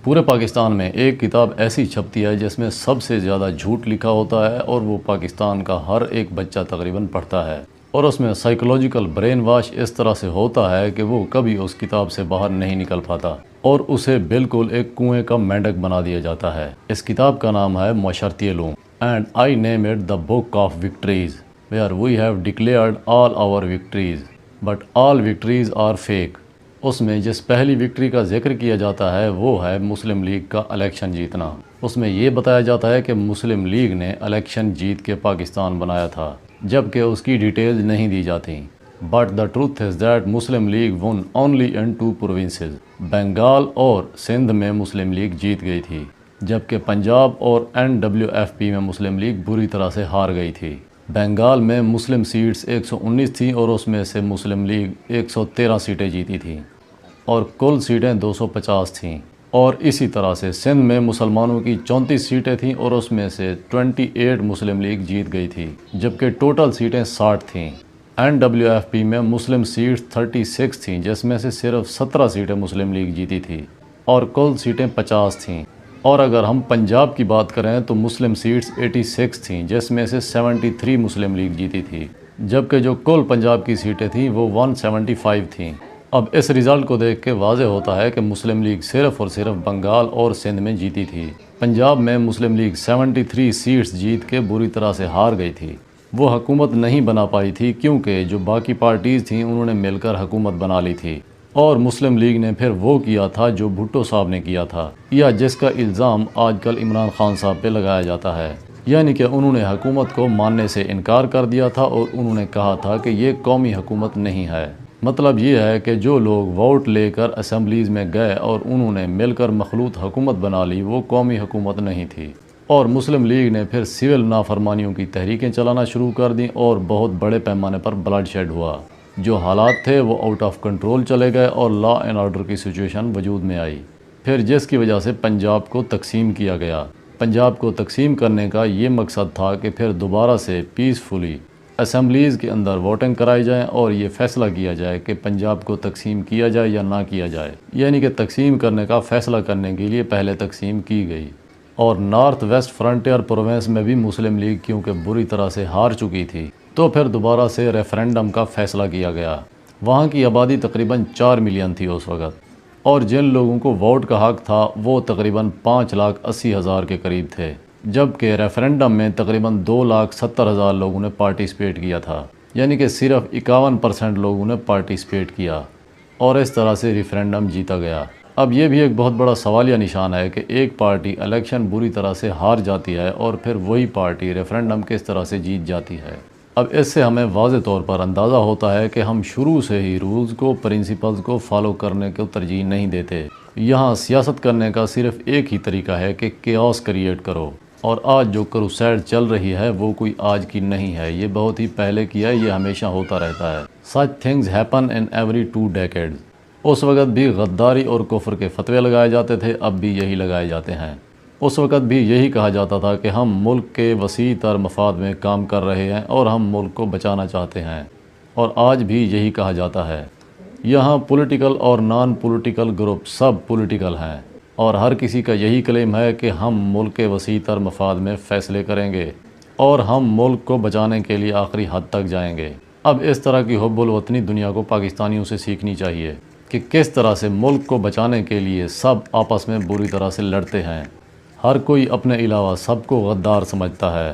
پورے پاکستان میں ایک کتاب ایسی چھپتی ہے جس میں سب سے زیادہ جھوٹ لکھا ہوتا ہے اور وہ پاکستان کا ہر ایک بچہ تقریباً پڑھتا ہے، اور اس میں سائیکولوجیکل برین واش اس طرح سے ہوتا ہے کہ وہ کبھی اس کتاب سے باہر نہیں نکل پاتا اور اسے بالکل ایک کنویں کا مینڈک بنا دیا جاتا ہے۔ اس کتاب کا نام ہے معاشرتی علوم، and I name it the book of victories where we have declared all our victories but all victories are fake. اس میں جس پہلی وکٹری کا ذکر کیا جاتا ہے وہ ہے مسلم لیگ کا الیکشن جیتنا۔ اس میں یہ بتایا جاتا ہے کہ مسلم لیگ نے الیکشن جیت کے پاکستان بنایا تھا، جبکہ اس کی ڈیٹیلز نہیں دی جاتی۔ But the truth is that Muslim league one only in 2 provinces, Bengal اور سندھ میں مسلم لیگ جیت گئی تھی، جبکہ پنجاب اور NWFP میں مسلم لیگ بری طرح سے ہار گئی تھی۔ بنگال میں مسلم سیٹس 119 تھیں اور اس میں سے مسلم لیگ 113 سیٹیں جیتی تھیں اور کل سیٹیں 250 تھیں، اور اسی طرح سے سندھ میں مسلمانوں کی 34 سیٹیں تھیں اور اس میں سے 28 مسلم لیگ جیت گئی تھی، جبکہ ٹوٹل سیٹیں 60 تھیں۔ NWFP میں مسلم سیٹس 36 تھیں جس میں سے صرف 17 سیٹیں مسلم لیگ جیتی تھی اور کل سیٹیں 50 تھیں۔ اور اگر ہم پنجاب کی بات کریں تو مسلم سیٹس 86 تھیں جس میں سے 73 مسلم لیگ جیتی تھی، جبکہ جو کل پنجاب کی سیٹیں تھیں وہ 175 تھیں۔ اب اس رزلٹ کو دیکھ کے واضح ہوتا ہے کہ مسلم لیگ صرف اور صرف بنگال اور سندھ میں جیتی تھی۔ پنجاب میں مسلم لیگ 73 سیٹس جیت کے بری طرح سے ہار گئی تھی۔ وہ حکومت نہیں بنا پائی تھی کیونکہ جو باقی پارٹیز تھیں انہوں نے مل کر حکومت بنا لی تھی، اور مسلم لیگ نے پھر وہ کیا تھا جو بھٹو صاحب نے کیا تھا، یا جس کا الزام آج کل عمران خان صاحب پہ لگایا جاتا ہے، یعنی کہ انہوں نے حکومت کو ماننے سے انکار کر دیا تھا اور انہوں نے کہا تھا کہ یہ قومی حکومت نہیں ہے۔ مطلب یہ ہے کہ جو لوگ ووٹ لے کر اسمبلیز میں گئے اور انہوں نے مل کر مخلوط حکومت بنا لی، وہ قومی حکومت نہیں تھی۔ اور مسلم لیگ نے پھر سول نافرمانیوں کی تحریکیں چلانا شروع کر دیں اور بہت بڑے پیمانے پر بلڈ شیڈ ہوا۔ جو حالات تھے وہ آؤٹ آف کنٹرول چلے گئے اور لا اینڈ آرڈر کی سچویشن وجود میں آئی، پھر جس کی وجہ سے پنجاب کو تقسیم کیا گیا۔ پنجاب کو تقسیم کرنے کا یہ مقصد تھا کہ پھر دوبارہ سے پیسفلی اسمبلیز کے اندر ووٹنگ کرائی جائیں اور یہ فیصلہ کیا جائے کہ پنجاب کو تقسیم کیا جائے یا نہ کیا جائے، یعنی کہ تقسیم کرنے کا فیصلہ کرنے کے لیے پہلے تقسیم کی گئی۔ اور نارتھ ویسٹ فرنٹیئر پروونس میں بھی مسلم لیگ کیونکہ بری طرح سے ہار چکی تھی تو پھر دوبارہ سے ریفرینڈم کا فیصلہ کیا گیا۔ وہاں کی آبادی تقریباً 4 ملین تھی اس وقت، اور جن لوگوں کو ووٹ کا حق تھا وہ تقریباً 5,80,000 کے قریب تھے، جبکہ ریفرینڈم میں تقریباً 2,70,000 لوگوں نے پارٹیسپیٹ کیا تھا، یعنی کہ صرف 51% لوگوں نے پارٹیسپیٹ کیا، اور اس طرح سے ریفرینڈم جیتا گیا۔ اب یہ بھی ایک بہت بڑا سوالیہ نشان ہے کہ ایک پارٹی الیکشن بری طرح سے ہار جاتی ہے اور پھر وہی پارٹی ریفرینڈم کس طرح سے جیت جاتی ہے۔ اب اس سے ہمیں واضح طور پر اندازہ ہوتا ہے کہ ہم شروع سے ہی رولز کو، پرنسپلز کو فالو کرنے کو ترجیح نہیں دیتے۔ یہاں سیاست کرنے کا صرف ایک ہی طریقہ ہے کہ کیوس کریٹ کرو، اور آج جو کروسیڈ چل رہی ہے وہ کوئی آج کی نہیں ہے، یہ بہت ہی پہلے کی ہے، یہ ہمیشہ ہوتا رہتا ہے۔ Such things happen in every 2 decades۔ اس وقت بھی غداری اور کفر کے فتوے لگائے جاتے تھے، اب بھی یہی لگائے جاتے ہیں۔ اس وقت بھی یہی کہا جاتا تھا کہ ہم ملک کے وسیع تر مفاد میں کام کر رہے ہیں اور ہم ملک کو بچانا چاہتے ہیں، اور آج بھی یہی کہا جاتا ہے۔ یہاں پولیٹیکل اور نان پولیٹیکل گروپ سب پولیٹیکل ہیں، اور ہر کسی کا یہی کلیم ہے کہ ہم ملک کے وسیع تر مفاد میں فیصلے کریں گے اور ہم ملک کو بچانے کے لیے آخری حد تک جائیں گے۔ اب اس طرح کی حب الوطنی دنیا کو پاکستانیوں سے سیکھنی چاہیے کہ کس طرح سے ملک کو بچانے کے لیے سب آپس میں بری طرح سے لڑتے ہیں۔ ہر کوئی اپنے علاوہ سب کو غدار سمجھتا ہے،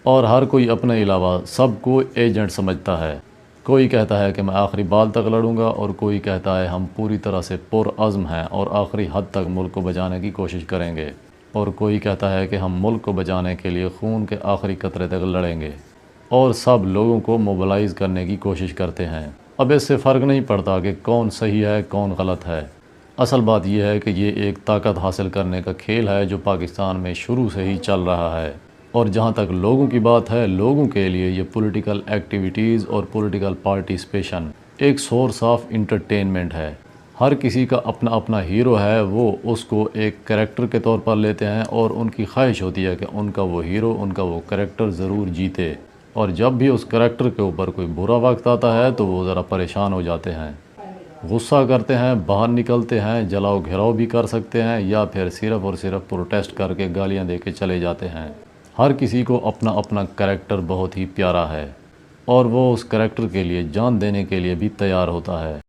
اور ہر کوئی اپنے علاوہ سب کو ایجنٹ سمجھتا ہے۔ کوئی کہتا ہے کہ میں آخری بال تک لڑوں گا، اور کوئی کہتا ہے ہم پوری طرح سے پرعزم ہیں اور آخری حد تک ملک کو بچانے کی کوشش کریں گے، اور کوئی کہتا ہے کہ ہم ملک کو بچانے کے لیے خون کے آخری قطرے تک لڑیں گے، اور سب لوگوں کو موبلائز کرنے کی کوشش کرتے ہیں۔ اب اس سے فرق نہیں پڑتا کہ کون صحیح ہے کون غلط ہے۔ اصل بات یہ ہے کہ یہ ایک طاقت حاصل کرنے کا کھیل ہے جو پاکستان میں شروع سے ہی چل رہا ہے، اور جہاں تک لوگوں کی بات ہے، لوگوں کے لیے یہ پولیٹیکل ایکٹیویٹیز اور پولیٹیکل پارٹیسپیشن ایک سورس آف انٹرٹینمنٹ ہے۔ ہر کسی کا اپنا اپنا ہیرو ہے، وہ اس کو ایک کریکٹر کے طور پر لیتے ہیں، اور ان کی خواہش ہوتی ہے کہ ان کا وہ ہیرو، ان کا وہ کریکٹر ضرور جیتے، اور جب بھی اس کریکٹر کے اوپر کوئی برا وقت آتا ہے تو وہ ذرا پریشان ہو جاتے ہیں۔ غصہ کرتے ہیں، باہر نکلتے ہیں، جلاؤ گھراؤ بھی کر سکتے ہیں، یا پھر صرف اور صرف پروٹیسٹ کر کے گالیاں دے کے چلے جاتے ہیں۔ ہر کسی کو اپنا اپنا کریکٹر بہت ہی پیارا ہے، اور وہ اس کریکٹر کے لیے جان دینے کے لیے بھی تیار ہوتا ہے۔